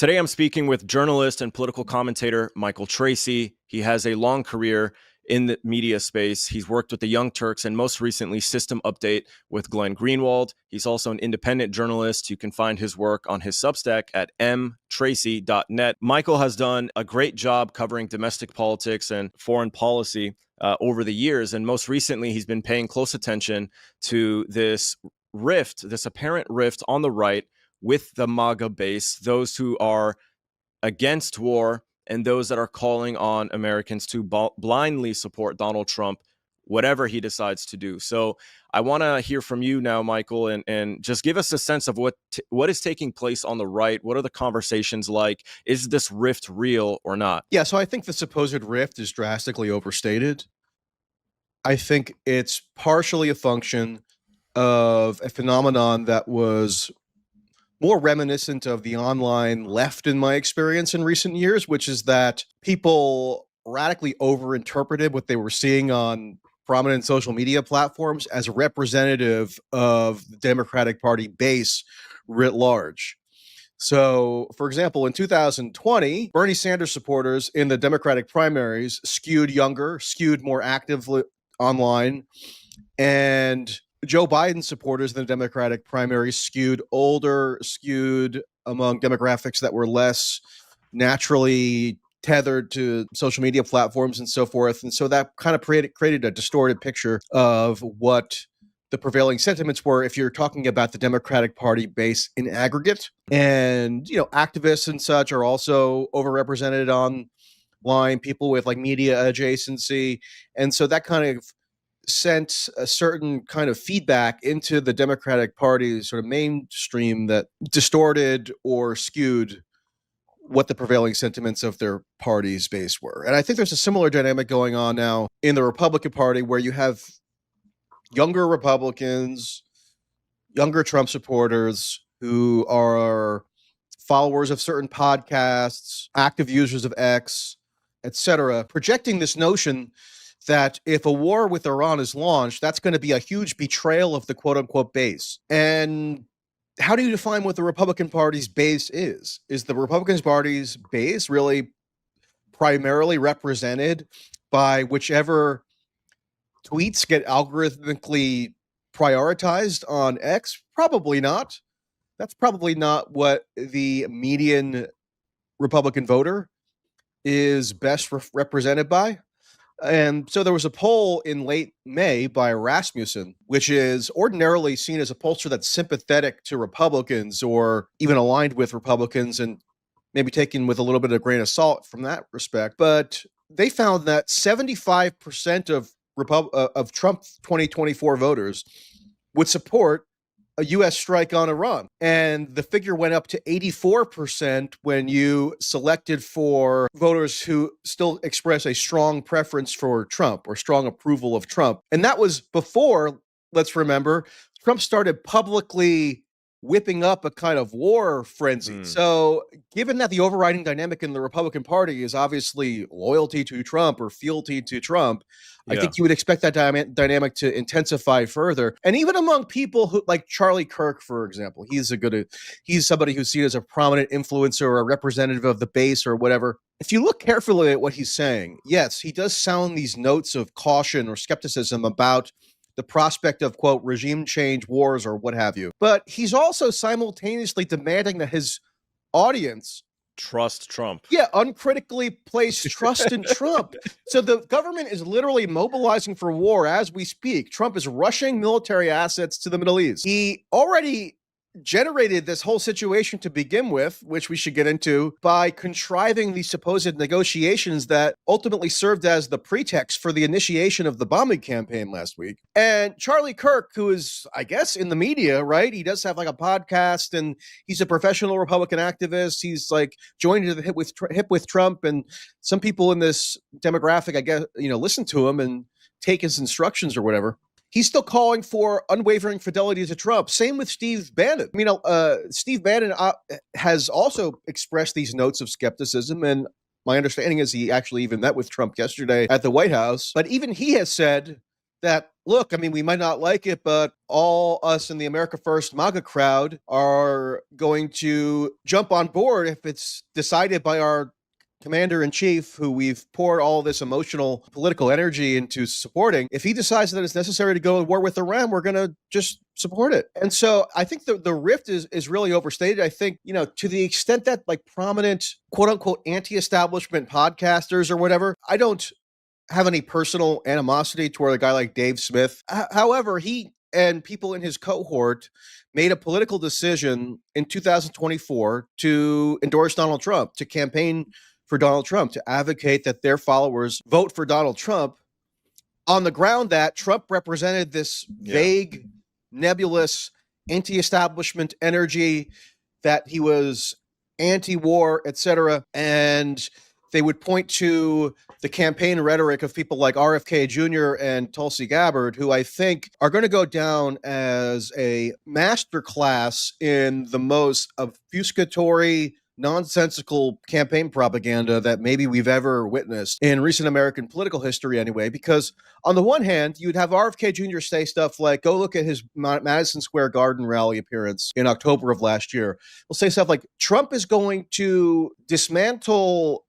Today, I'm speaking with journalist and political commentator Michael Tracey. He has a long career in the media space. He's worked with the Young Turks and most recently System Update with Glenn Greenwald. He's also an independent journalist. You can find his work on his Substack at mtracey.net. Michael has done a great job covering domestic politics and foreign policy over the years. And most recently, he's been paying close attention to this apparent rift on the right with the MAGA base, those who are against war and those that are calling on Americans to blindly support Donald Trump, whatever he decides to do. So I want to hear from you now, Michael, and just give us a sense of what is taking place on the right. What are the conversations like? Is this rift real or not? Yeah, so I think the supposed rift is drastically overstated. I think it's partially a function of a phenomenon that was more reminiscent of the online left in my experience in recent years, which is that people radically overinterpreted what they were seeing on prominent social media platforms as representative of the Democratic Party base writ large. So, for example, in 2020, Bernie Sanders supporters in the Democratic primaries skewed younger, skewed more actively online, and Joe Biden supporters in the Democratic primaries skewed older, skewed among demographics that were less naturally tethered to social media platforms and so forth. And so that kind of created a distorted picture of what the prevailing sentiments were if you're talking about the Democratic Party base in aggregate. And, activists and such are also overrepresented online, people with like media adjacency. And so that kind of sent a certain kind of feedback into the Democratic Party's sort of mainstream that distorted or skewed what the prevailing sentiments of their party's base were. And I think there's a similar dynamic going on now in the Republican Party, where you have younger Republicans, younger Trump supporters who are followers of certain podcasts, active users of X, etc., projecting this notion that if a war with Iran is launched, that's going to be a huge betrayal of the quote-unquote base. And how do you define what the Republican Party's base is? Is the Republican Party's base really primarily represented by whichever tweets get algorithmically prioritized on X? Probably not. That's probably not what the median Republican voter is best represented by. And so there was a poll in late May by Rasmussen, which is ordinarily seen as a pollster that's sympathetic to Republicans or even aligned with Republicans, and maybe taken with a little bit of grain of salt from that respect. But they found that 75% of Trump 2024 voters would support a U.S. strike on Iran. And the figure went up to 84% when you selected for voters who still express a strong preference for Trump or strong approval of Trump. And that was before, let's remember, Trump started publicly whipping up a kind of war frenzy. So given that the overriding dynamic in the Republican Party is obviously loyalty to Trump or fealty to Trump, I think you would expect that dynamic to intensify further. And even among people who, like Charlie Kirk, for example, he's somebody who's seen as a prominent influencer or a representative of the base or whatever. If you look carefully at what he's saying, yes, he does sound these notes of caution or skepticism about the prospect of, quote, regime change, wars, or what have you. But he's also simultaneously demanding that his audience trust Trump. Yeah, uncritically place trust in Trump. So the government is literally mobilizing for war as we speak. Trump is rushing military assets to the Middle East. He already generated this whole situation to begin with, which we should get into, by contriving these supposed negotiations that ultimately served as the pretext for the initiation of the bombing campaign last week. And Charlie Kirk, who is, I guess, in the media, right? He does have like a podcast, and he's a professional Republican activist. He's like joined to the hip with Trump, and some people in this demographic, I guess, listen to him and take his instructions or whatever. He's still calling for unwavering fidelity to Trump. Same with Steve Bannon. Steve Bannon has also expressed these notes of skepticism, and my understanding is he actually even met with Trump yesterday at the White House. But even he has said that look, I mean, we might not like it, but all us in the America First MAGA crowd are going to jump on board if it's decided by our commander-in-chief, who we've poured all this emotional political energy into supporting. If he decides that it's necessary to go to war with Iran, we're going to just support it. And so I think the rift is really overstated. I think, to the extent that like prominent quote unquote anti-establishment podcasters or whatever, I don't have any personal animosity toward a guy like Dave Smith. However, he and people in his cohort made a political decision in 2024 to endorse Donald Trump, to campaign for Donald Trump, to advocate that their followers vote for Donald Trump on the ground that Trump represented this vague, nebulous, anti-establishment energy, that he was anti-war, etc. And they would point to the campaign rhetoric of people like RFK Jr. and Tulsi Gabbard, who I think are going to go down as a masterclass in the most obfuscatory, nonsensical campaign propaganda that maybe we've ever witnessed in recent American political history anyway. Because on the one hand, you'd have RFK Jr. say stuff like, go look at his Madison Square Garden rally appearance in October of last year. He'll say stuff like, Trump is going to dismantle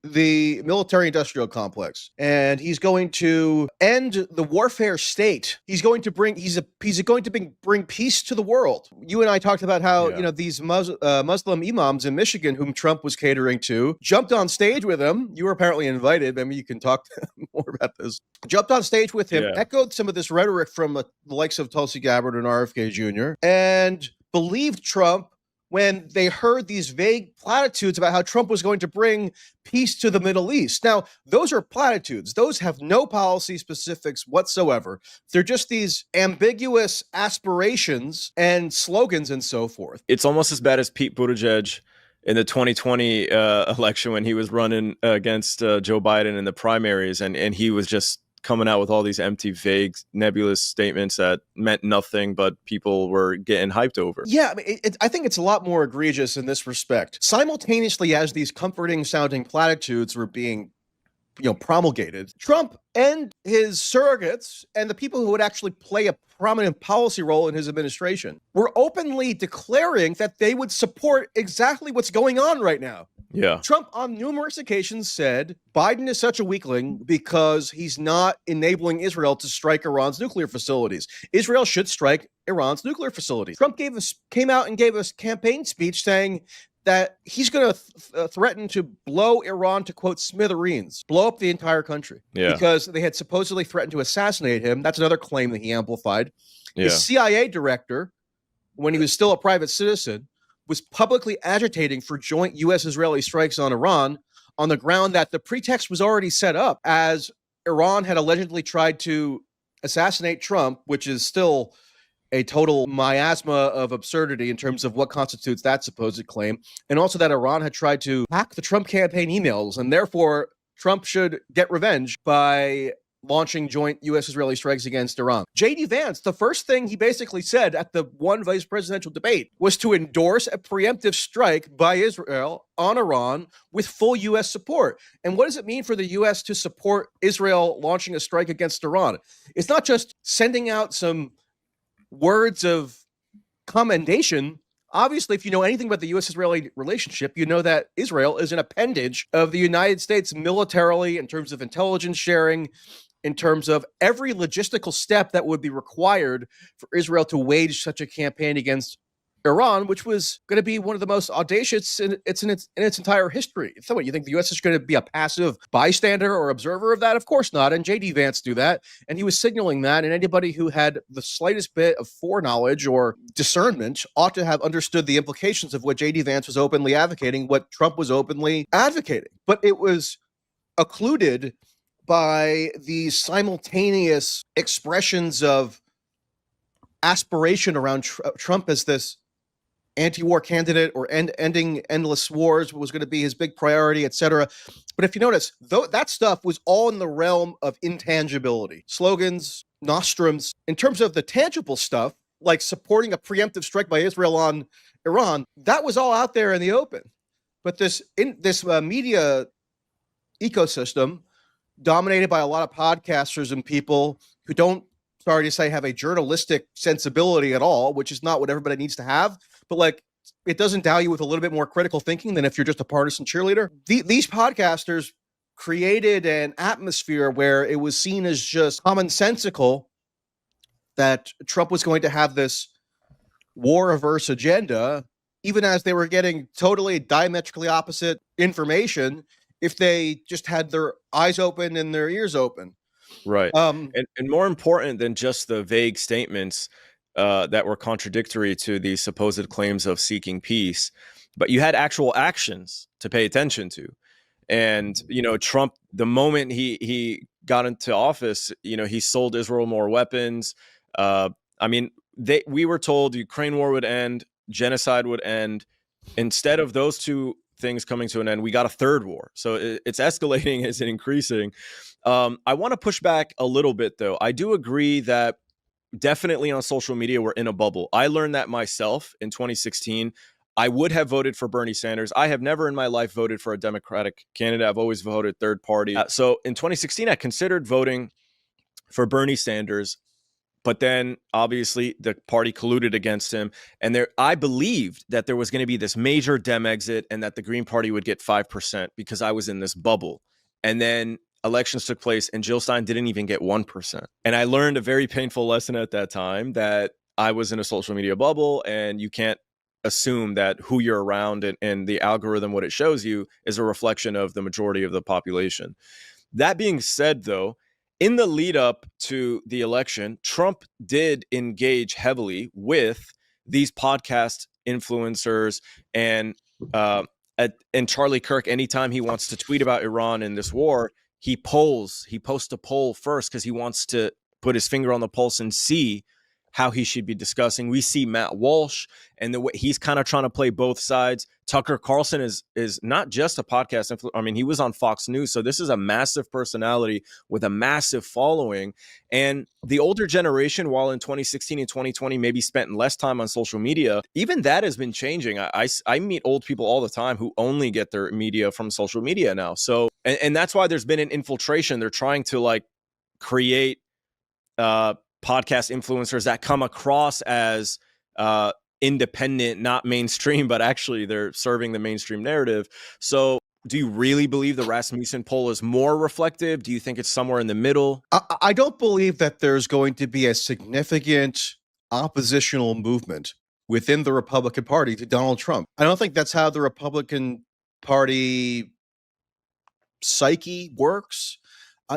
the military-industrial complex, and he's going to end the warfare state. He's going to bring bring peace to the world. You and I talked about how these Muslim imams in Michigan, whom Trump was catering to, jumped on stage with him. You were apparently invited. Maybe you can talk more about this. Jumped on stage with him, echoed some of this rhetoric from the likes of Tulsi Gabbard and RFK Jr., and believed Trump when they heard these vague platitudes about how Trump was going to bring peace to the Middle East. Now, those are platitudes. Those have no policy specifics whatsoever. They're just these ambiguous aspirations and slogans and so forth. It's almost as bad as Pete Buttigieg in the 2020 election when he was running against Joe Biden in the primaries, and he was just coming out with all these empty, vague, nebulous statements that meant nothing, but people were getting hyped over. Yeah, I mean, I think it's a lot more egregious in this respect. Simultaneously, as these comforting-sounding platitudes were being promulgated, Trump and his surrogates and the people who would actually play a prominent policy role in his administration were openly declaring that they would support exactly what's going on right now. Yeah. Trump on numerous occasions said Biden is such a weakling because he's not enabling Israel to strike Iran's nuclear facilities. Israel should strike Iran's nuclear facilities. Trump came out and gave us a campaign speech saying that he's going to threaten to blow Iran to, quote, smithereens, blow up the entire country, because they had supposedly threatened to assassinate him. That's another claim that he amplified. His CIA director, when he was still a private citizen, was publicly agitating for joint U.S.-Israeli strikes on Iran on the ground that the pretext was already set up, as Iran had allegedly tried to assassinate Trump, which is still a total miasma of absurdity in terms of what constitutes that supposed claim, and also that Iran had tried to hack the Trump campaign emails, and therefore Trump should get revenge by launching joint U.S.-Israeli strikes against Iran. J.D. Vance, the first thing he basically said at the one vice presidential debate was to endorse a preemptive strike by Israel on Iran with full U.S. support. And what does it mean for the U.S. to support Israel launching a strike against Iran? It's not just sending out some words of commendation. Obviously, if you know anything about the U.S.-Israeli relationship, you know that Israel is an appendage of the United States militarily, in terms of intelligence sharing, in terms of every logistical step that would be required for Israel to wage such a campaign against Iran, which was going to be one of the most audacious in its entire history. So what, you think the U.S. is going to be a passive bystander or observer of that? Of course not. And J.D. Vance knew that, and he was signaling that, and anybody who had the slightest bit of foreknowledge or discernment ought to have understood the implications of what J.D. Vance was openly advocating, what Trump was openly advocating. But it was occluded by these simultaneous expressions of aspiration around Trump as this anti-war candidate, or ending endless wars was going to be his big priority, etc. But if you notice, that stuff was all in the realm of intangibility. Slogans, nostrums. In terms of the tangible stuff, like supporting a preemptive strike by Israel on Iran, that was all out there in the open. But this media ecosystem, dominated by a lot of podcasters and people who don't sorry to say, have a journalistic sensibility at all, which is not what everybody needs to have. But like, it does endow you with a little bit more critical thinking than if you're just a partisan cheerleader. These podcasters created an atmosphere where it was seen as just commonsensical that Trump was going to have this war-averse agenda, even as they were getting totally diametrically opposite information if they just had their eyes open and their ears open. Right. And more important than just the vague statements that were contradictory to the supposed claims of seeking peace, but you had actual actions to pay attention to. And, Trump, the moment he got into office, he sold Israel more weapons. We were told the Ukraine war would end, genocide would end. Instead of those two things coming to an end, we got a third war. So it's escalating, it's increasing. I want to push back a little bit, though. I do agree that definitely on social media, we're in a bubble. I learned that myself in 2016. I would have voted for Bernie Sanders. I have never in my life voted for a Democratic candidate. I've always voted third party. So in 2016, I considered voting for Bernie Sanders. But then obviously the party colluded against him. And I believed that there was going to be this major Dem exit and that the Green Party would get 5% because I was in this bubble. And then elections took place and Jill Stein didn't even get 1%. And I learned a very painful lesson at that time that I was in a social media bubble and you can't assume that who you're around and the algorithm, what it shows you, is a reflection of the majority of the population. That being said, though, in the lead up to the election, Trump did engage heavily with these podcast influencers and Charlie Kirk. Anytime he wants to tweet about Iran and this war, he posts a poll first because he wants to put his finger on the pulse and see how he should be discussing. We see Matt Walsh and the way he's kind of trying to play both sides. Tucker Carlson is not just a podcast he was on Fox News. So this is a massive personality with a massive following. And the older generation, while in 2016 and 2020 maybe spent less time on social media, even that has been changing. I meet old people all the time who only get their media from social media now. So, and that's why there's been an infiltration. They're trying to create podcast influencers that come across as independent, not mainstream, but actually they're serving the mainstream narrative. So do you really believe the Rasmussen poll is more reflective? Do you think it's somewhere in the middle? I don't believe that there's going to be a significant oppositional movement within the Republican Party to Donald Trump. I don't think that's how the Republican Party psyche works.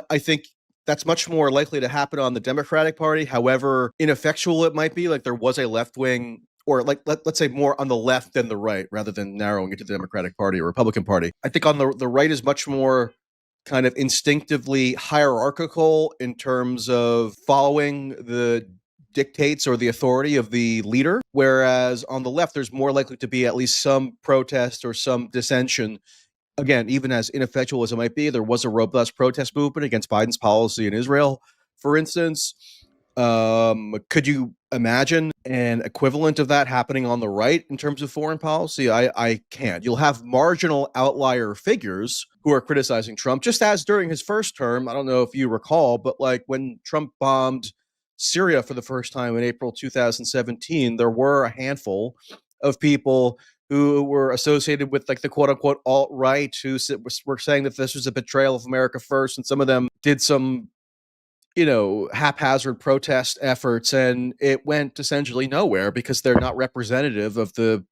I think that's much more likely to happen on the Democratic Party, however ineffectual it might be. Like there was a left wing, or let's say more on the left than the right, rather than narrowing it to the Democratic Party or Republican Party. I think on the right is much more kind of instinctively hierarchical in terms of following the dictates or the authority of the leader, whereas on the left, there's more likely to be at least some protest or some dissension. Again, even as ineffectual as it might be, there was a robust protest movement against Biden's policy in Israel, for instance. Could you imagine an equivalent of that happening on the right in terms of foreign policy? I can't. You'll have marginal outlier figures who are criticizing Trump, just as during his first term. I don't know if you recall, but when Trump bombed Syria for the first time in April 2017, there were a handful of people who were associated with the quote unquote alt-right who were saying that this was a betrayal of America first. And some of them did some, haphazard protest efforts, and it went essentially nowhere because they're not representative of the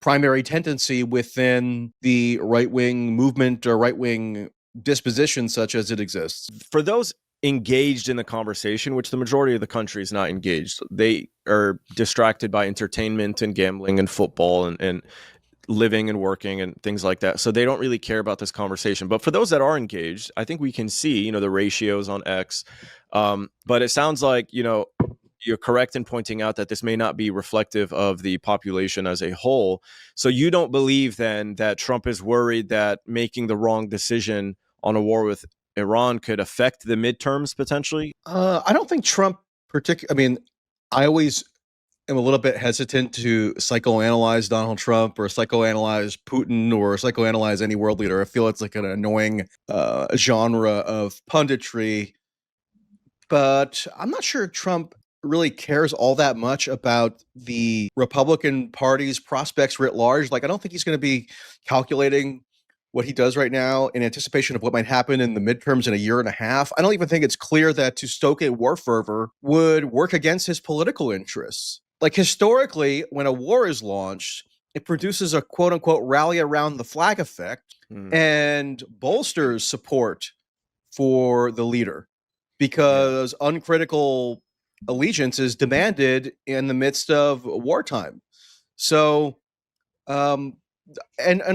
primary tendency within the right-wing movement or right-wing disposition such as it exists. For those engaged in the conversation, which the majority of the country is not engaged, they are distracted by entertainment and gambling and football and living and working and things like that. So they don't really care about this conversation. But for those that are engaged, I think we can see, the ratios on X. But it sounds like, you're correct in pointing out that this may not be reflective of the population as a whole. So you don't believe then that Trump is worried that making the wrong decision on a war with Iran could affect the midterms potentially? I don't think Trump I always am a little bit hesitant to psychoanalyze Donald Trump or psychoanalyze Putin or psychoanalyze any world leader. I feel it's like an annoying genre of punditry. but I'm not sure Trump really cares all that much about the Republican Party's prospects writ large. Like, I don't think he's going to be calculating what he does right now in anticipation of what might happen in the midterms in a year and a half. I don't even think it's clear that to stoke a war fervor would work against his political interests. Like, historically, when a war is launched, it produces a quote unquote rally around the flag effect and bolsters support for the leader, because uncritical allegiance is demanded in the midst of wartime. So, and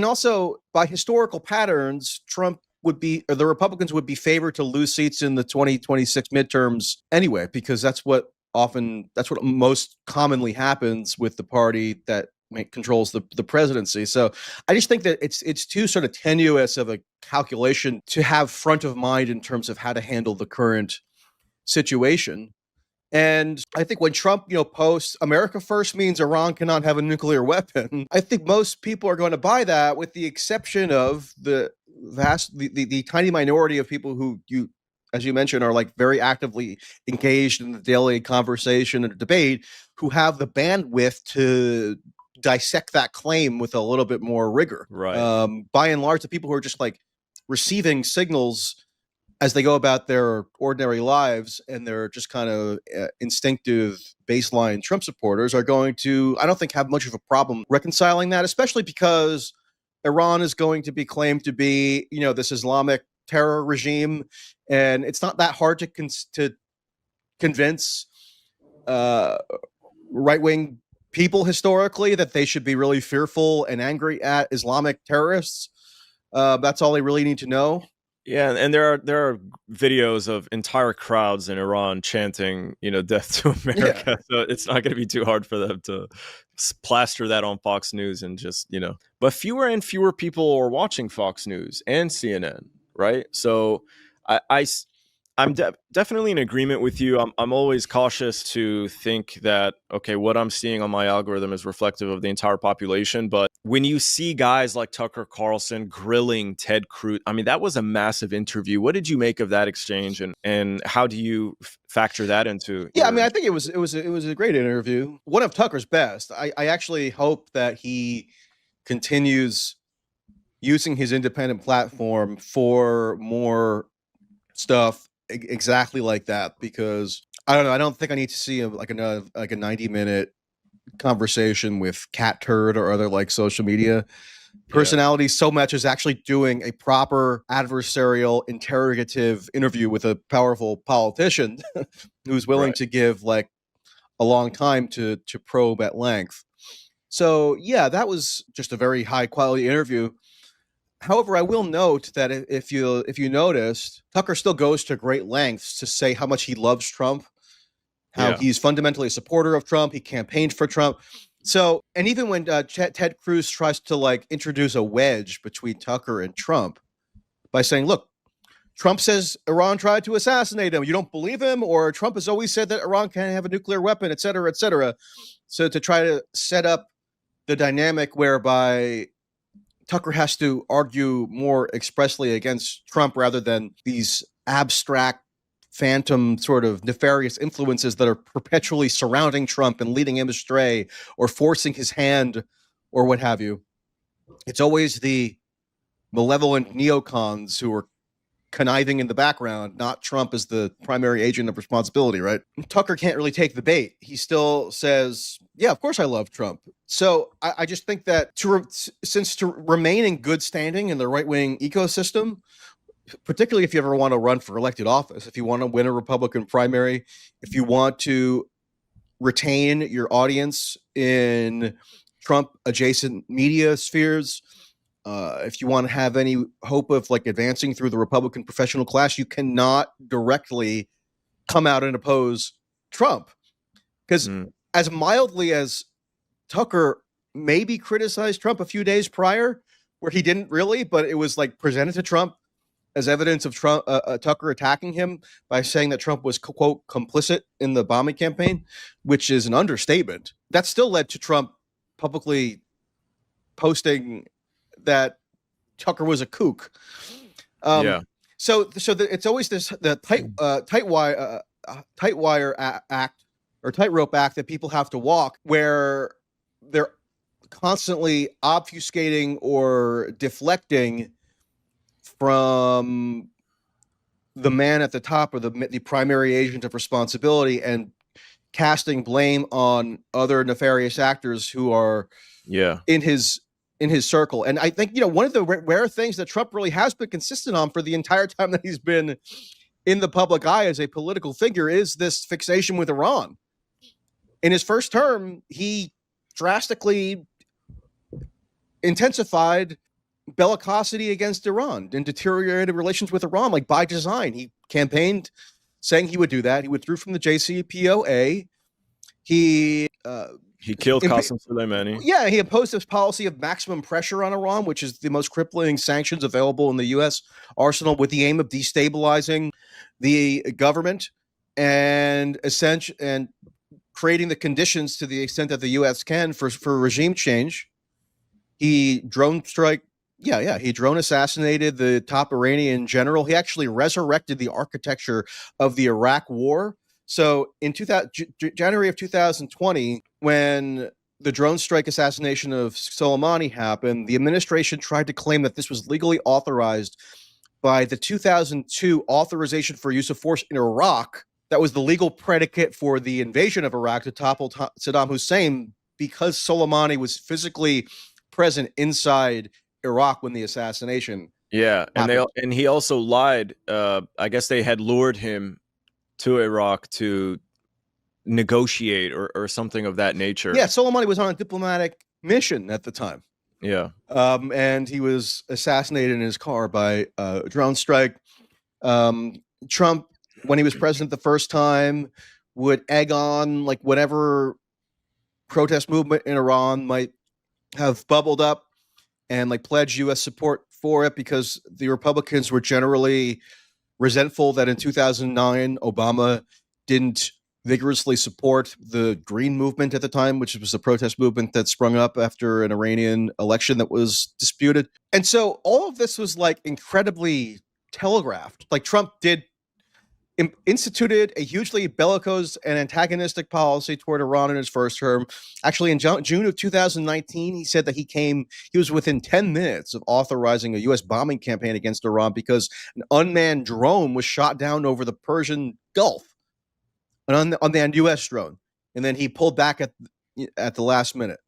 also by historical patterns, Trump would be, or the Republicans would be favored to lose seats in the 2026 midterms anyway, because that's what most commonly happens with the party that controls the presidency. So I just think that it's too sort of tenuous of a calculation to have front of mind in terms of how to handle the current situation. And I think when Trump, posts America first means Iran cannot have a nuclear weapon, I think most people are going to buy that, with the exception of the tiny minority of people who, as you mentioned, are like very actively engaged in the daily conversation and debate, who have the bandwidth to dissect that claim with a little bit more rigor. Right. By and large, the people who are just like receiving signals as they go about their ordinary lives, and they're just kind of instinctive baseline Trump supporters, are going to, I don't think, have much of a problem reconciling that, especially because Iran is going to be claimed to be, this Islamic terror regime, and it's not that hard to convince right-wing people historically that they should be really fearful and angry at Islamic terrorists. That's all they really need to know. Yeah, and there are videos of entire crowds in Iran chanting, "Death to America." Yeah. So it's not going to be too hard for them to plaster that on Fox News and just, But fewer and fewer people are watching Fox News and CNN, right? So I'm definitely in agreement with you. I'm always cautious to think that, okay, what I'm seeing on my algorithm is reflective of the entire population. But when you see guys like Tucker Carlson grilling Ted Cruz, I mean, that was a massive interview. What did you make of that exchange, and how do you factor that into? Yeah, I mean, I think it was a great interview. One of Tucker's best. I actually hope that he continues using his independent platform for more stuff exactly like that, because I don't know, I don't think I need to see a 90-minute conversation with Cat Turd or other like social media personalities so much as actually doing a proper adversarial interrogative interview with a powerful politician who's willing to give like a long time to probe at length. So yeah, that was just a very high quality interview. However, I will note that if you noticed, Tucker still goes to great lengths to say how much he loves Trump, how he's fundamentally a supporter of Trump. He campaigned for Trump. So, and even when Ted Cruz tries to like introduce a wedge between Tucker and Trump by saying, look, Trump says Iran tried to assassinate him. You don't believe him? Or Trump has always said that Iran can't have a nuclear weapon, et cetera, et cetera. So to try to set up the dynamic whereby Tucker has to argue more expressly against Trump rather than these abstract, phantom sort of nefarious influences that are perpetually surrounding Trump and leading him astray or forcing his hand or what have you. It's always the malevolent neocons who are conniving in the background, not Trump as the primary agent of responsibility, right? Tucker can't really take the bait. He still says, yeah, of course I love Trump. So I just think that to remain in good standing in the right-wing ecosystem, particularly if you ever want to run for elected office, if you want to win a Republican primary, if you want to retain your audience in Trump-adjacent media spheres, if you want to have any hope of like advancing through the Republican professional class, you cannot directly come out and oppose Trump. Because as mildly as Tucker maybe criticized Trump a few days prior, where he didn't really, but it was like presented to Trump as evidence of Trump, Tucker attacking him by saying that Trump was, quote, complicit in the bombing campaign, which is an understatement. That still led to Trump publicly posting that Tucker was a kook. So it's always this the tight act or tightrope act that people have to walk, where they're constantly obfuscating or deflecting from the man at the top, or the primary agent of responsibility, and casting blame on other nefarious actors who are Yeah. in his circle. And I think, one of the rare things that Trump really has been consistent on for the entire time that he's been in the public eye as a political figure is this fixation with Iran. In his first term, he drastically intensified bellicosity against Iran and deteriorated relations with Iran, like by design. He campaigned saying he would do that. He withdrew from the JCPOA. He killed Qasem Soleimani. Yeah, he imposed this policy of maximum pressure on Iran, which is the most crippling sanctions available in the U.S. arsenal, with the aim of destabilizing the government and creating the conditions, to the extent that the U.S. can, for regime change. He drone assassinated the top Iranian general. He actually resurrected the architecture of the Iraq War. So in January of 2020, when the drone strike assassination of Soleimani happened, the administration tried to claim that this was legally authorized by the 2002 authorization for use of force in Iraq. That was the legal predicate for the invasion of Iraq to topple Saddam Hussein, because Soleimani was physically present inside Iraq when the assassination happened. And he also lied. I guess they had lured him to Iraq to negotiate or something of that nature. Yeah, Soleimani was on a diplomatic mission at the time. Yeah. And he was assassinated in his car by a drone strike. Trump, when he was president the first time, would egg on like whatever protest movement in Iran might have bubbled up, and like pledge U.S. support for it, because the Republicans were generally resentful that in 2009 Obama didn't vigorously support the Green Movement at the time, which was a protest movement that sprung up after an Iranian election that was disputed. And so all of this was like incredibly telegraphed. Like Trump instituted a hugely bellicose and antagonistic policy toward Iran in his first term. Actually, in June of 2019, he said that he was within 10 minutes of authorizing a U.S. bombing campaign against Iran because an unmanned drone was shot down over the Persian Gulf, an unmanned U.S. drone. And then he pulled back at the last minute.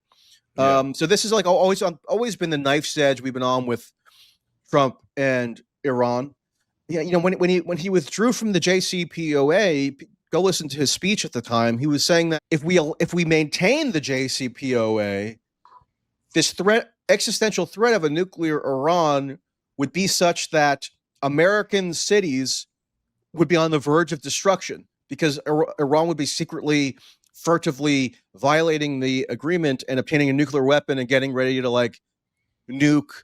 Yeah. So this is like always been the knife's edge we've been on with Trump and Iran. Yeah, when he withdrew from the JCPOA, go listen to his speech at the time. He was saying that if we maintain the JCPOA, this existential threat of a nuclear Iran would be such that American cities would be on the verge of destruction, because Iran would be secretly, furtively violating the agreement and obtaining a nuclear weapon and getting ready to like nuke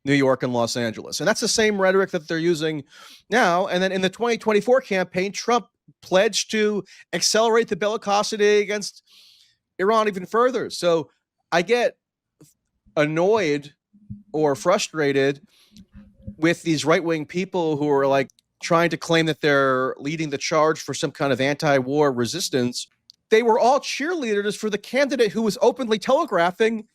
New York and Los Angeles. And that's the same rhetoric that they're using now. And then in the 2024 campaign, Trump pledged to accelerate the bellicosity against Iran even further. So I get annoyed or frustrated with these right-wing people who are like trying to claim that they're leading the charge for some kind of anti-war resistance. They were all cheerleaders for the candidate who was openly telegraphing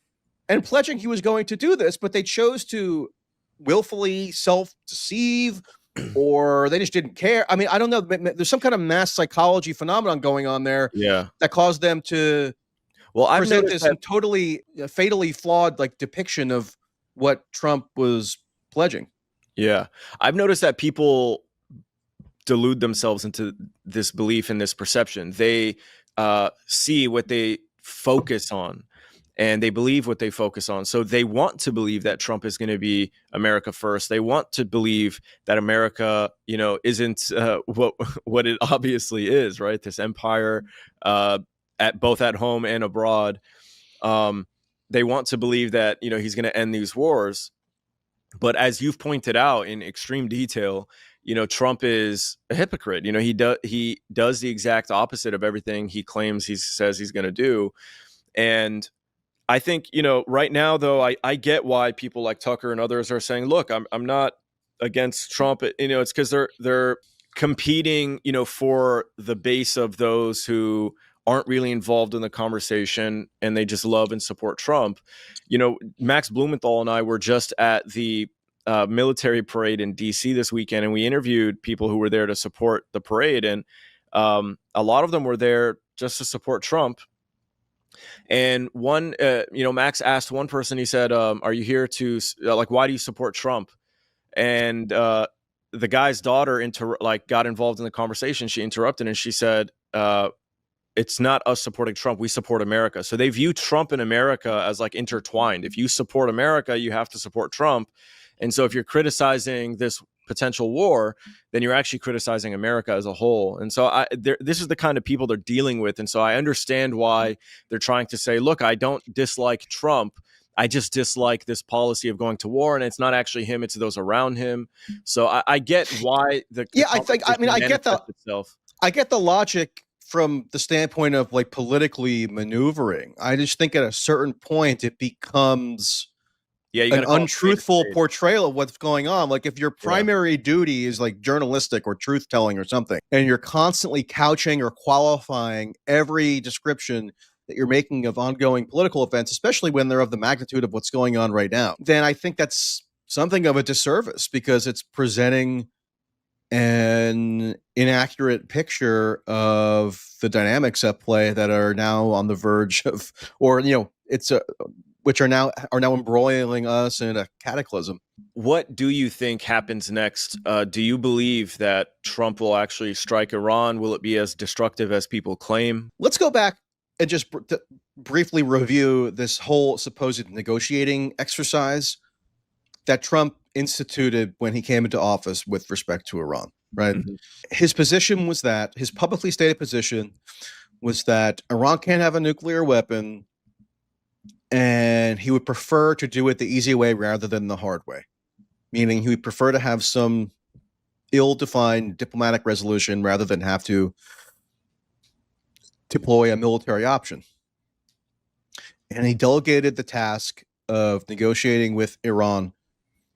and pledging he was going to do this, but they chose to willfully self-deceive, or they just didn't care. I mean, I don't know. There's some kind of mass psychology phenomenon going on there that caused them to present this totally fatally flawed like depiction of what Trump was pledging. Yeah. I've noticed that people delude themselves into this belief and this perception. They see what they focus on, and they believe what they focus on. So they want to believe that Trump is going to be America first. They want to believe that America, isn't what it obviously is, right? This empire, at both at home and abroad. They want to believe that, he's going to end these wars. But as you've pointed out in extreme detail, Trump is a hypocrite. He does the exact opposite of everything he claims he says he's going to do. And I think, right now, though, I get why people like Tucker and others are saying, look, I'm not against Trump. It's because they're competing, for the base of those who aren't really involved in the conversation and they just love and support Trump. Max Blumenthal and I were just at the military parade in DC this weekend, and we interviewed people who were there to support the parade. And a lot of them were there just to support Trump. And one, Max asked one person, he said, are you here to, why do you support Trump? And the guy's daughter got involved in the conversation. She interrupted and she said, it's not us supporting Trump. We support America. So they view Trump and America as intertwined. If you support America, you have to support Trump. And so if you're criticizing this potential war, then you're actually criticizing America as a whole. And so this is the kind of people they're dealing with. And so I understand why they're trying to say, look, I don't dislike Trump. I just dislike this policy of going to war, and it's not actually him; it's those around him. So I get why I get the logic from the standpoint of politically maneuvering. I just think at a certain point it becomes an untruthful portrayal of what's going on. If your primary duty is journalistic or truth telling or something, and you're constantly couching or qualifying every description that you're making of ongoing political events, especially when they're of the magnitude of what's going on right now, then I think that's something of a disservice, because it's presenting an inaccurate picture of the dynamics at play that are now on the verge of, which are now embroiling us in a cataclysm. What do you think happens next? Do you believe that Trump will actually strike Iran? Will it be as destructive as people claim? Let's go back and just briefly review this whole supposed negotiating exercise that Trump instituted when he came into office with respect to Iran, right? Mm-hmm. His publicly stated position was that Iran can't have a nuclear weapon, and he would prefer to do it the easy way rather than the hard way, meaning he would prefer to have some ill-defined diplomatic resolution rather than have to deploy a military option. And he delegated the task of negotiating with Iran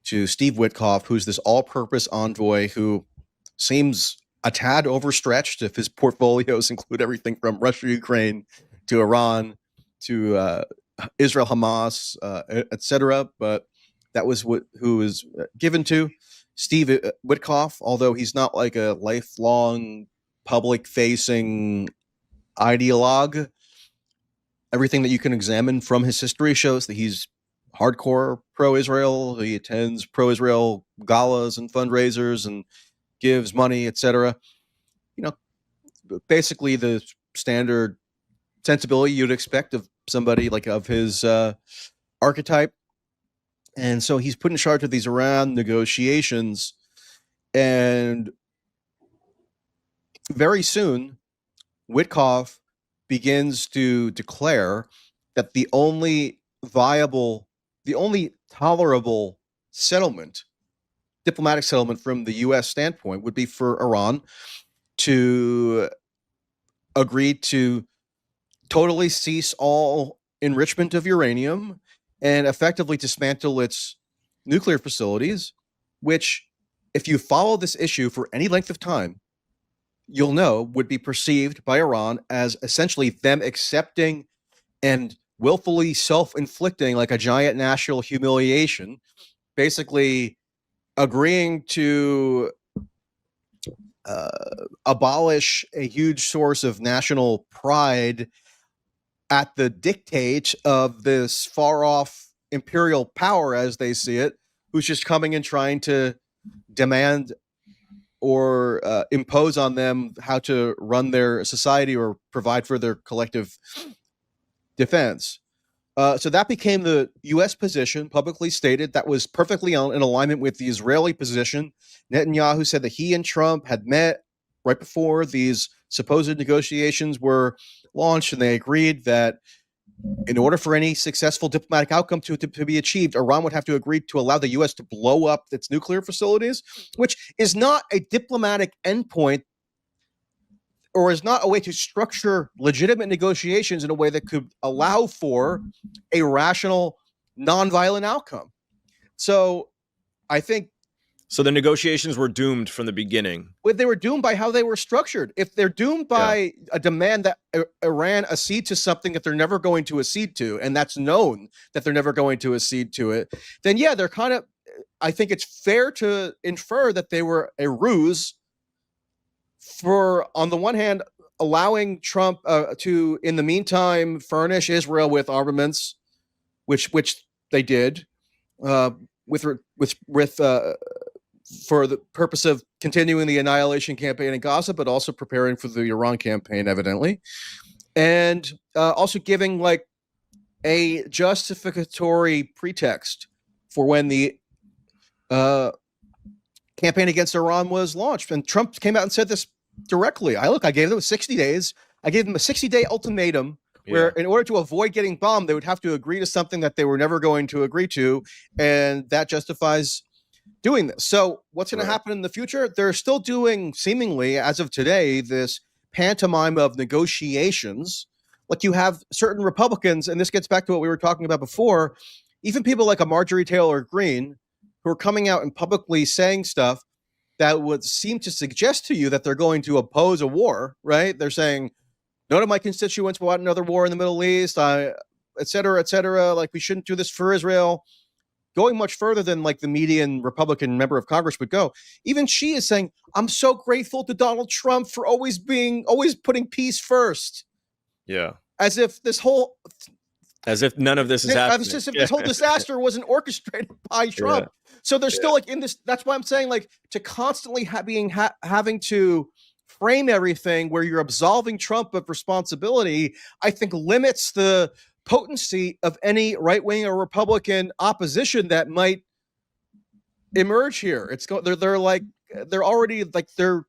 to Steve Witkoff, who's this all-purpose envoy who seems a tad overstretched if his portfolios include everything from Russia, Ukraine, to Iran, to Israel, Hamas, etc. But that was who was given to Steve Witkoff, although he's not a lifelong public-facing ideologue. Everything that you can examine from his history shows that he's hardcore pro-Israel. He attends pro-Israel galas and fundraisers and gives money, etc. Basically the standard sensibility you'd expect of somebody of his archetype. And so he's put in charge of these Iran negotiations, and very soon Witkoff begins to declare that the only tolerable diplomatic settlement from the U.S. standpoint would be for Iran to agree to totally cease all enrichment of uranium and effectively dismantle its nuclear facilities, which, if you follow this issue for any length of time, you'll know would be perceived by Iran as essentially them accepting and willfully self-inflicting a giant national humiliation, basically agreeing to abolish a huge source of national pride at the dictate of this far-off imperial power, as they see it, who's just coming and trying to demand or impose on them how to run their society or provide for their collective defense. So that became the U.S. position, publicly stated, that was perfectly in alignment with the Israeli position. Netanyahu said that he and Trump had met right before these supposed negotiations were launched, and they agreed that in order for any successful diplomatic outcome to be achieved, Iran would have to agree to allow the U.S. to blow up its nuclear facilities, which is not a diplomatic endpoint or is not a way to structure legitimate negotiations in a way that could allow for a rational, nonviolent outcome. So I think So the negotiations were doomed from the beginning. They were doomed by how they were structured. If they're doomed by a demand that Iran accede to something that they're never going to accede to, and that's known that they're never going to accede to it, then yeah, they're kind of, I think it's fair to infer that they were a ruse for, on the one hand, allowing Trump to, in the meantime, furnish Israel with armaments, which they did, with for the purpose of continuing the annihilation campaign in Gaza, but also preparing for the Iran campaign, evidently, and also giving like a justificatory pretext for when the campaign against Iran was launched. And Trump came out and said this directly. I gave them 60 days. I gave them a 60-day ultimatum where in order to avoid getting bombed, they would have to agree to something that they were never going to agree to. And that justifies doing this. So what's going to happen in the future? They're still doing, seemingly, as of today, this pantomime of negotiations. Like you have certain Republicans, and this gets back to what we were talking about before, even people like a Marjorie Taylor Greene, who are coming out and publicly saying stuff that would seem to suggest to you that they're going to oppose a war, right? They're saying, none of my constituents want another war in the Middle East, et cetera, et cetera. Like, we shouldn't do this for Israel. Going much further than like the median Republican member of Congress would go. Even she is saying, I'm so grateful to Donald Trump for always putting peace first. Yeah. As if none of this is happening. As if this whole disaster wasn't orchestrated by Trump. Yeah. So they're still like in this. That's why I'm saying, like, to constantly having to frame everything where you're absolving Trump of responsibility, I think limits the potency of any right-wing or Republican opposition that might emerge here. They're already like they're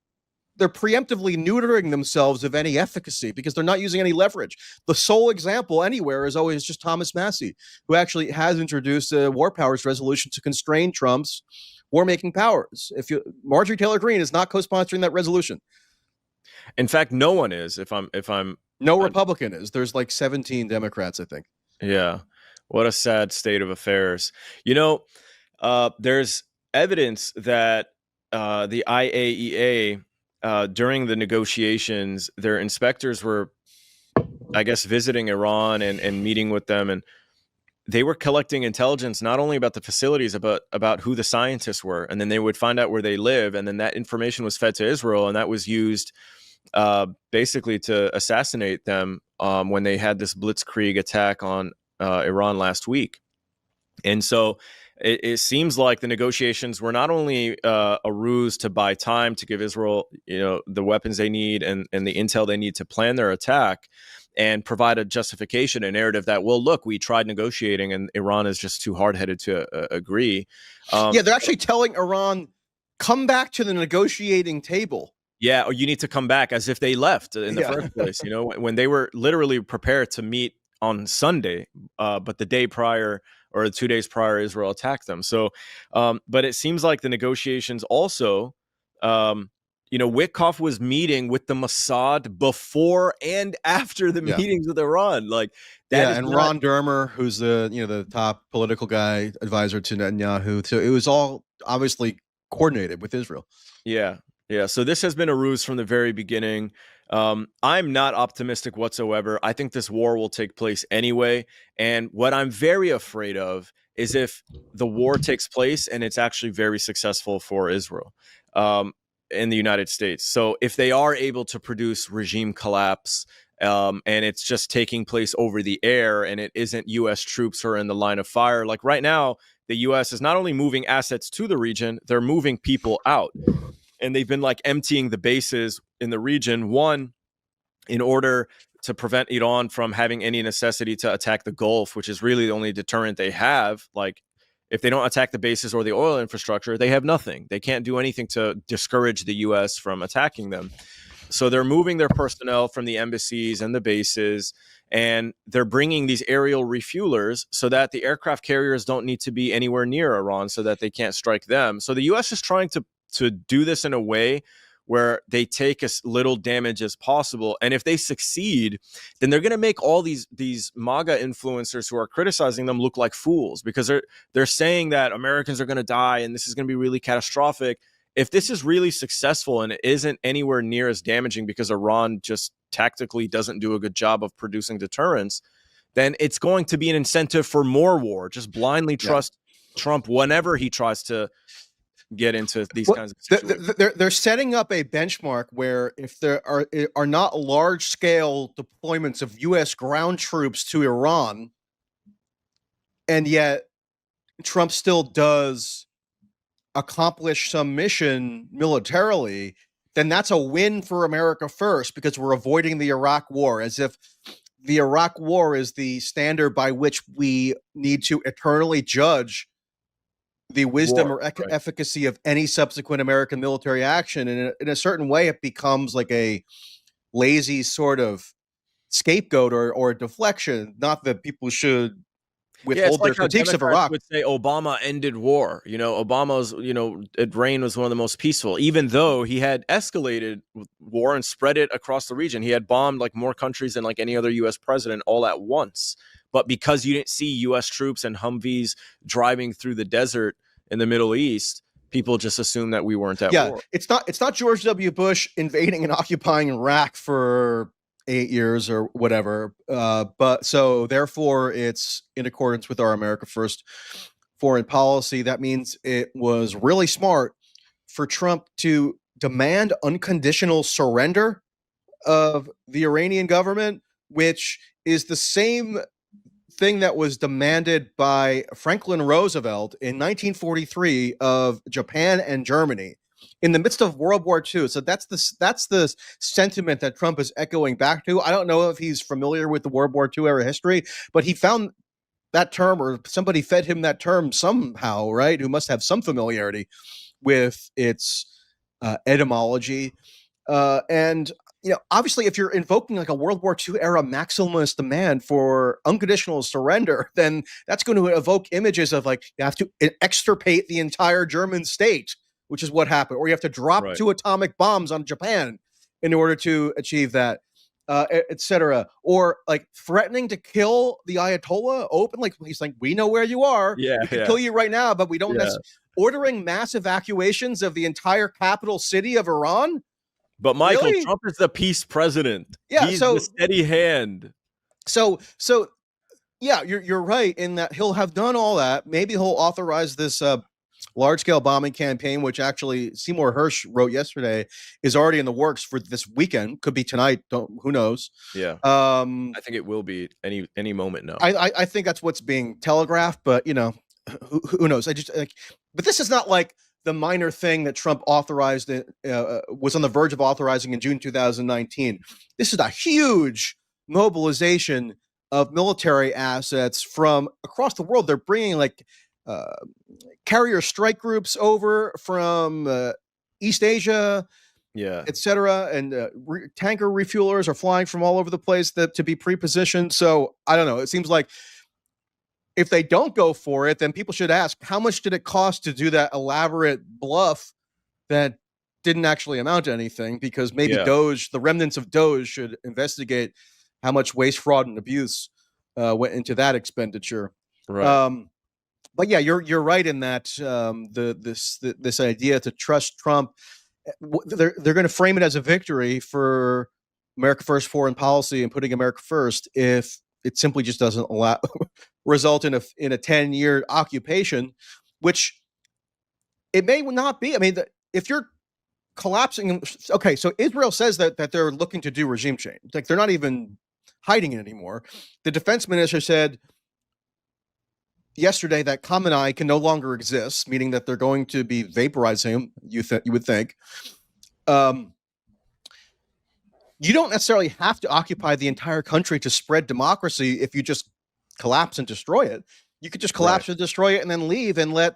preemptively neutering themselves of any efficacy because they're not using any leverage. The sole example anywhere is always just Thomas Massie, who actually has introduced a war powers resolution to constrain Trump's war-making powers. Marjorie Taylor Greene is not co-sponsoring that resolution. In fact, no one is. No Republican is. There's like 17 Democrats, I think. Yeah. What a sad state of affairs. There's evidence that the IAEA, during the negotiations, their inspectors were, I guess, visiting Iran and meeting with them. And they were collecting intelligence not only about the facilities, but about who the scientists were. And then they would find out where they live. And then that information was fed to Israel. And that was used basically to assassinate them when they had this blitzkrieg attack on Iran last week. And so it seems like the negotiations were not only a ruse to buy time to give Israel, the weapons they need and the intel they need to plan their attack and provide a justification, a narrative that, well, look, we tried negotiating and Iran is just too hard-headed to agree. They're actually telling Iran, come back to the negotiating table. Yeah, or you need to come back, as if they left in the first place, when they were literally prepared to meet on Sunday, but the day prior or 2 days prior, Israel attacked them. So, but it seems like the negotiations also, Witkoff was meeting with the Mossad before and after the meetings with Iran. Like that. And Ron Dermer, who's the top political guy, advisor to Netanyahu. So it was all obviously coordinated with Israel. Yeah. Yeah, so this has been a ruse from the very beginning. I'm not optimistic whatsoever. I think this war will take place anyway. And what I'm very afraid of is if the war takes place and it's actually very successful for Israel in the United States. So if they are able to produce regime collapse and it's just taking place over the air and it isn't U.S. troops who are in the line of fire, like right now, the U.S. is not only moving assets to the region, they're moving people out. And they've been like emptying the bases in the region, one, in order to prevent Iran from having any necessity to attack the Gulf, which is really the only deterrent they have. Like, if they don't attack the bases or the oil infrastructure, they have nothing. They can't do anything to discourage the U.S. from attacking them. So they're moving their personnel from the embassies and the bases, and they're bringing these aerial refuelers so that the aircraft carriers don't need to be anywhere near Iran so that they can't strike them. So the U.S. is trying to do this in a way where they take as little damage as possible. And if they succeed, then they're going to make all these MAGA influencers who are criticizing them look like fools, because they're saying that Americans are going to die and this is going to be really catastrophic. If this is really successful and it isn't anywhere near as damaging because Iran just tactically doesn't do a good job of producing deterrence, then it's going to be an incentive for more war. Just blindly trust Trump whenever he tries to get into these kinds of situations. They're setting up a benchmark where if there are not large-scale deployments of U.S. ground troops to Iran, and yet Trump still does accomplish some mission militarily, then that's a win for America first, because we're avoiding the Iraq War, as if the Iraq War is the standard by which we need to eternally judge the wisdom or efficacy of any subsequent American military action. And in a certain way, it becomes like a lazy sort of scapegoat or a deflection. Not that people should withhold their critiques of Iraq. Would say Obama ended war. Obama's reign was one of the most peaceful, even though he had escalated war and spread it across the region. He had bombed like more countries than like any other U.S. president all at once. But because you didn't see U.S. troops and Humvees driving through the desert in the Middle East, people just assume that we weren't at war. It's not George W. Bush invading and occupying Iraq for 8 years or whatever. But so therefore it's in accordance with our America First foreign policy. That means it was really smart for Trump to demand unconditional surrender of the Iranian government, which is the same thing that was demanded by Franklin Roosevelt in 1943 of Japan and Germany in the midst of World War II. So that's the sentiment that Trump is echoing back to. I don't know if he's familiar with the World War II era history, but he found that term, or somebody fed him that term somehow, right? Who must have some familiarity with its etymology. And obviously, if you're invoking like a World War II era maximalist demand for unconditional surrender, then that's going to evoke images of like you have to extirpate the entire German state, which is what happened, or you have to drop 2 atomic bombs on Japan in order to achieve that, etc. Or like threatening to kill the Ayatollah open, like he's like, we know where you are. We can kill you right now, but we don't necessarily. Ordering mass evacuations of the entire capital city of Iran. But Michael, Trump is the peace president. Yeah, he's the steady hand. So yeah, you're right in that he'll have done all that. Maybe he'll authorize this large-scale bombing campaign, which actually Seymour Hersh wrote yesterday, is already in the works for this weekend. Could be tonight. Who knows? Yeah. I think it will be any moment now. I think that's what's being telegraphed, but who knows? But this is not like the minor thing that Trump authorized, was on the verge of authorizing in June 2019. This is a huge mobilization of military assets from across the world. They're bringing like carrier strike groups over from East Asia, etc. And tanker refuelers are flying from all over the place to be pre-positioned. So I don't know. It seems like if they don't go for it, then people should ask, how much did it cost to do that elaborate bluff that didn't actually amount to anything? Because maybe the remnants of Doge should investigate how much waste, fraud, and abuse went into that expenditure. Right. But yeah, you're right in that this idea to trust Trump, they're going to frame it as a victory for America First foreign policy and putting America first if it simply just doesn't result in a 10-year occupation, which it may not be. I mean, if you're collapsing, okay, so Israel says that they're looking to do regime change. Like they're not even hiding it anymore. The defense minister said yesterday that Khamenei can no longer exist, meaning that they're going to be vaporizing him. You would think. You don't necessarily have to occupy the entire country to spread democracy if you just collapse and destroy it. You could just collapse and destroy it and then leave and let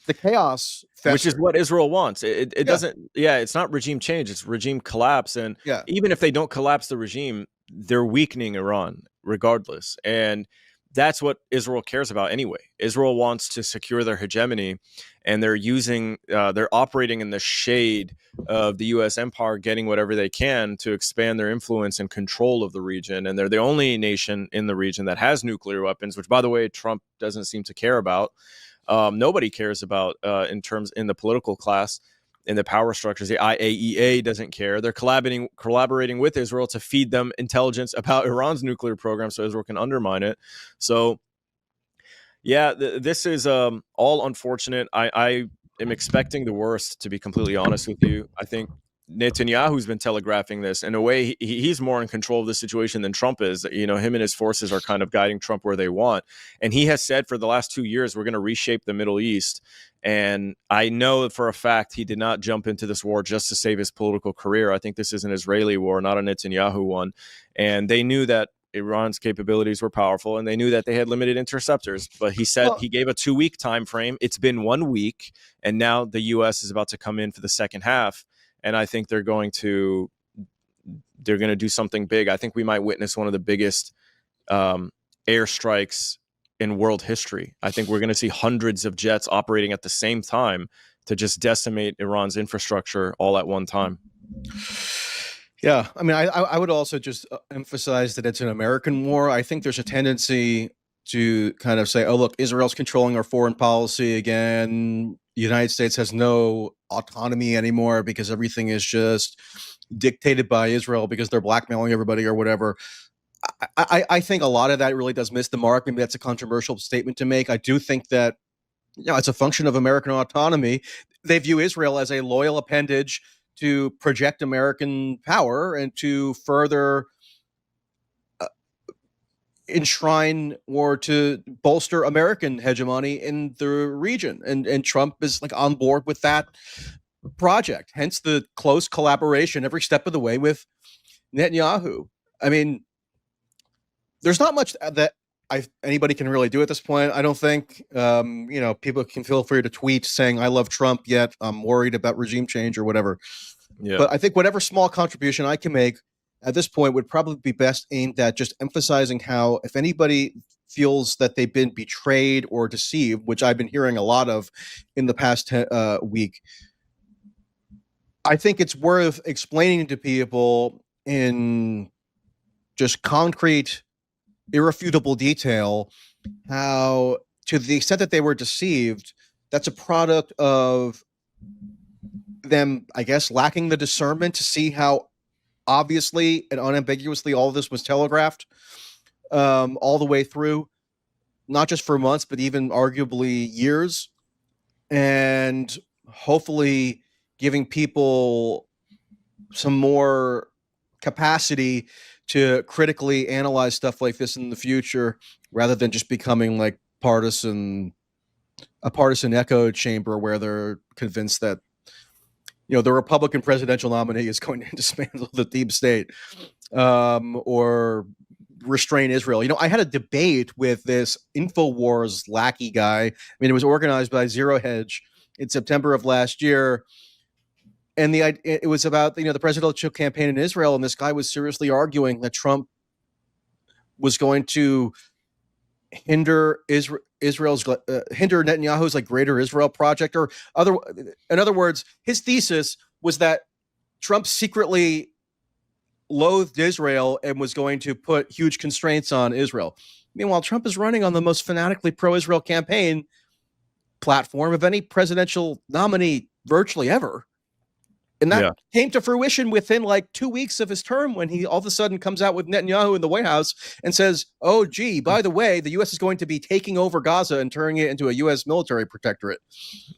the chaos fester. Which is what Israel wants. It doesn't, it's not regime change, it's regime collapse. And even if they don't collapse the regime, they're weakening Iran regardless. And that's what Israel cares about anyway. Israel wants to secure their hegemony, and they're operating in the shade of the U.S. empire, getting whatever they can to expand their influence and control of the region. And they're the only nation in the region that has nuclear weapons, which, by the way, Trump doesn't seem to care about. Nobody cares about in the political class, in the power structures. The IAEA doesn't care. They're collaborating with Israel to feed them intelligence about Iran's nuclear program so Israel can undermine it. So, yeah, this is all unfortunate. I am expecting the worst, to be completely honest with you. I think Netanyahu's been telegraphing this. In a way, he's more in control of the situation than Trump is. You know, him and his forces are kind of guiding Trump where they want. And he has said for the last 2 years, we're going to reshape the Middle East. And I know for a fact he did not jump into this war just to save his political career. I think this is an Israeli war, not a Netanyahu one. And they knew that Iran's capabilities were powerful, and they knew that they had limited interceptors. But he said he gave a 2-week time frame. It's been 1 week, and now the U.S. is about to come in for the second half. And I think they're going to do something big. I think we might witness one of the biggest airstrikes in world history. I think we're going to see hundreds of jets operating at the same time to just decimate Iran's infrastructure all at one time. Yeah, I mean, I would also just emphasize that it's an American war. I think there's a tendency to kind of say, oh, look, Israel's controlling our foreign policy again. The United States has no autonomy anymore because everything is just dictated by Israel because they're blackmailing everybody or whatever. I think a lot of that really does miss the mark. Maybe that's a controversial statement to make. I do think that, you know, it's a function of American autonomy. They view Israel as a loyal appendage to project American power and to further enshrine or to bolster American hegemony in the region. And Trump is like on board with that project, hence the close collaboration every step of the way with Netanyahu. I mean, there's not much that anybody can really do at this point, I don't think. You know, people can feel free to tweet saying, I love Trump, yet I'm worried about regime change or whatever. Yeah. But I think whatever small contribution I can make at this point would probably be best aimed at just emphasizing how, if anybody feels that they've been betrayed or deceived, which I've been hearing a lot of in the past week, I think it's worth explaining to people in just concrete, irrefutable detail how, to the extent that they were deceived, that's a product of them, I guess, lacking the discernment to see how obviously and unambiguously all of this was telegraphed all the way through, not just for months, but even arguably years, and hopefully giving people some more capacity to critically analyze stuff like this in the future, rather than just becoming like a partisan echo chamber where they're convinced that, you know, the Republican presidential nominee is going to dismantle the deep state or restrain Israel. You know, I had a debate with this InfoWars lackey guy. I mean, it was organized by Zero Hedge in September of last year. And it was about, you know, the presidential campaign in Israel. And this guy was seriously arguing that Trump was going to hinder hinder Netanyahu's like Greater Israel project, or in other words, his thesis was that Trump secretly loathed Israel and was going to put huge constraints on Israel. Meanwhile, Trump is running on the most fanatically pro-Israel campaign platform of any presidential nominee virtually ever. And that came to fruition within like 2 weeks of his term, when he all of a sudden comes out with Netanyahu in the White House and says, oh, gee, by the way, the U.S. is going to be taking over Gaza and turning it into a U.S. military protectorate.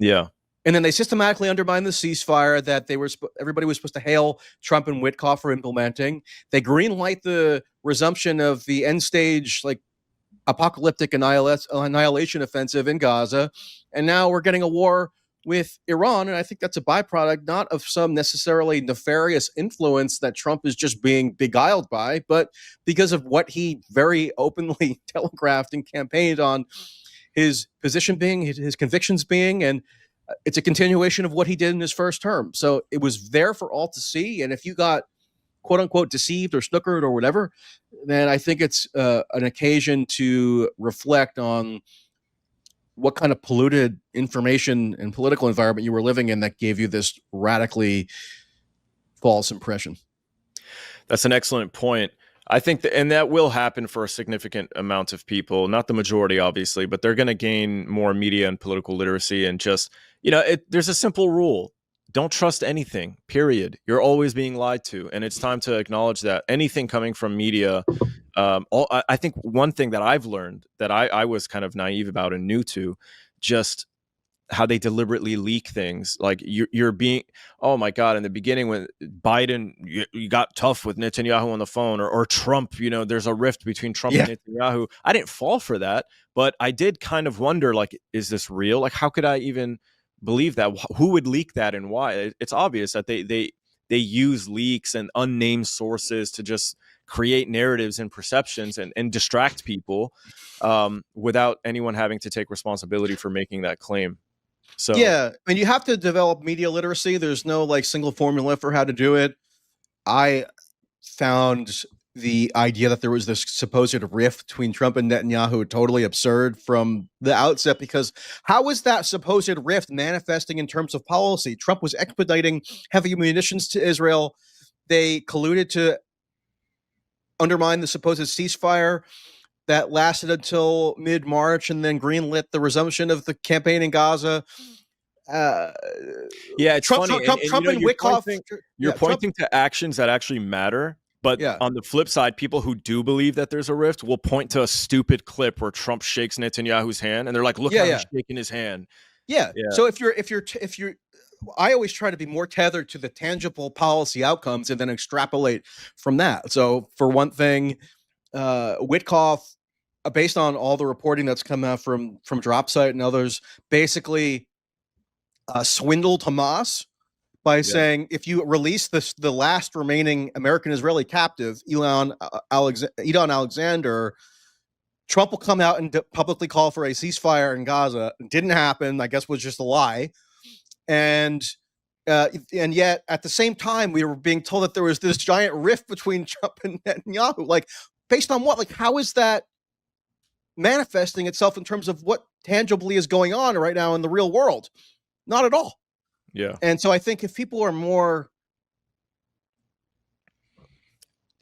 Yeah. And then they systematically undermined the ceasefire that everybody was supposed to hail Trump and Witkoff for implementing. They greenlight the resumption of the end stage, like, apocalyptic annihilation offensive in Gaza. And now we're getting a war with Iran. And I think that's a byproduct, not of some necessarily nefarious influence that Trump is just being beguiled by, but because of what he very openly telegraphed and campaigned on, his position being, his convictions being, and it's a continuation of what he did in his first term. So it was there for all to see. And if you got quote unquote deceived or snookered or whatever, then I think it's an occasion to reflect on what kind of polluted information and political environment you were living in that gave you this radically false impression. That's an excellent point. I think that, and that will happen for a significant amount of people, not the majority, obviously, but they're going to gain more media and political literacy. And just, there's a simple rule. Don't trust anything, period. You're always being lied to. And it's time to acknowledge that anything coming from media. I think one thing that I've learned that I was kind of naive about and new to, just how they deliberately leak things. Like you're being, oh my God, in the beginning when Biden, you got tough with Netanyahu on the phone, or Trump, there's a rift between Trump and Netanyahu. I didn't fall for that, but I did kind of wonder, like, is this real? Like, how could I even believe that? Who would leak that and why? It's obvious that they use leaks and unnamed sources to just create narratives and perceptions and distract people without anyone having to take responsibility for making that claim. So yeah, and you have to develop media literacy. There's no like single formula for how to do it. I found the idea that there was this supposed rift between Trump and Netanyahu totally absurd from the outset, because how is that supposed rift manifesting in terms of policy? Trump was expediting heavy munitions to Israel. They colluded to undermine the supposed ceasefire that lasted until mid-March and then greenlit the resumption of the campaign in Gaza. It's Trump funny. Trump and Wickoff. You're pointing to actions that actually matter. But on the flip side, people who do believe that there's a rift will point to a stupid clip where Trump shakes Netanyahu's hand, and they're like, "Look how he's shaking his hand." Yeah. So if you're, I always try to be more tethered to the tangible policy outcomes and then extrapolate from that. So for one thing, Wickoff, based on all the reporting that's come out from Dropsite and others, basically swindled Hamas by saying, if you release the last remaining American-Israeli captive, Elon Alexander, Trump will come out and publicly call for a ceasefire in Gaza. It didn't happen. I guess was just a lie. And yet at the same time, we were being told that there was this giant rift between Trump and Netanyahu. Like, based on what? Like, how is that manifesting itself in terms of what tangibly is going on right now in the real world? Not at all. Yeah. And so I think if people are more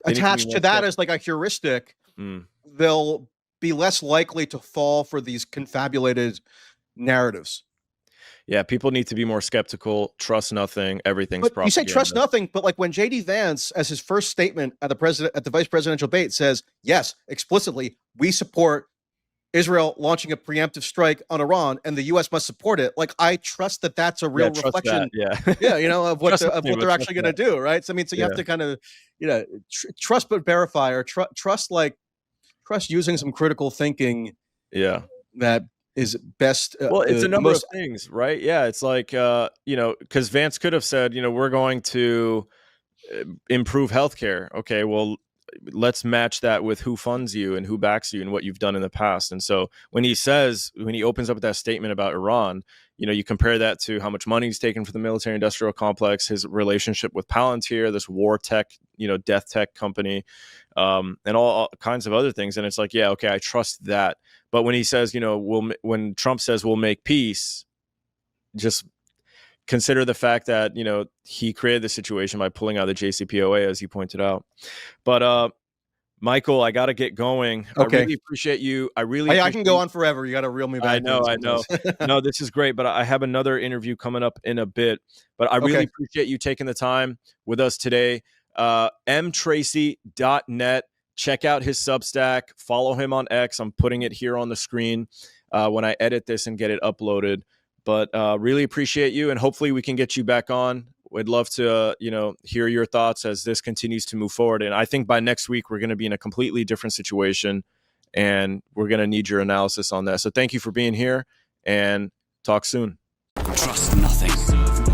attached to that as like a heuristic, they'll be less likely to fall for these confabulated narratives. Yeah, people need to be more skeptical, trust nothing, everything's propaganda. You say trust nothing, but like when JD Vance, as his first statement at the vice presidential debate, says, yes, explicitly, we support Israel launching a preemptive strike on Iran, and the U.S. must support it. Like, I trust that that's a real reflection, of what they're actually going to do, right? So I mean, so you have to kind of, trust but verify, or trust using some critical thinking. Yeah, that is best. Well, it's a number of things, right? Yeah, it's like because Vance could have said, we're going to improve healthcare. Okay, well, let's match that with who funds you and who backs you and what you've done in the past. And so when he opens up with that statement about Iran, you compare that to how much money he's taken for the military industrial complex, his relationship with Palantir, this war tech, death tech company, and all kinds of other things. And it's like, yeah, okay, I trust that. But when he says, when Trump says we'll make peace, just consider the fact that, he created the situation by pulling out the JCPOA, as you pointed out. But Michael, I got to get going. Okay. I really appreciate you. I can go on forever. You got to reel me back. I know. No, this is great. But I have another interview coming up in a bit. But I really appreciate you taking the time with us today. mtracey.net. Check out his Substack. Follow him on X. I'm putting it here on the screen when I edit this and get it uploaded. But really appreciate you, and hopefully we can get you back on. We'd love to, hear your thoughts as this continues to move forward. And I think by next week, we're going to be in a completely different situation, and we're going to need your analysis on that. So thank you for being here, and talk soon. Trust nothing.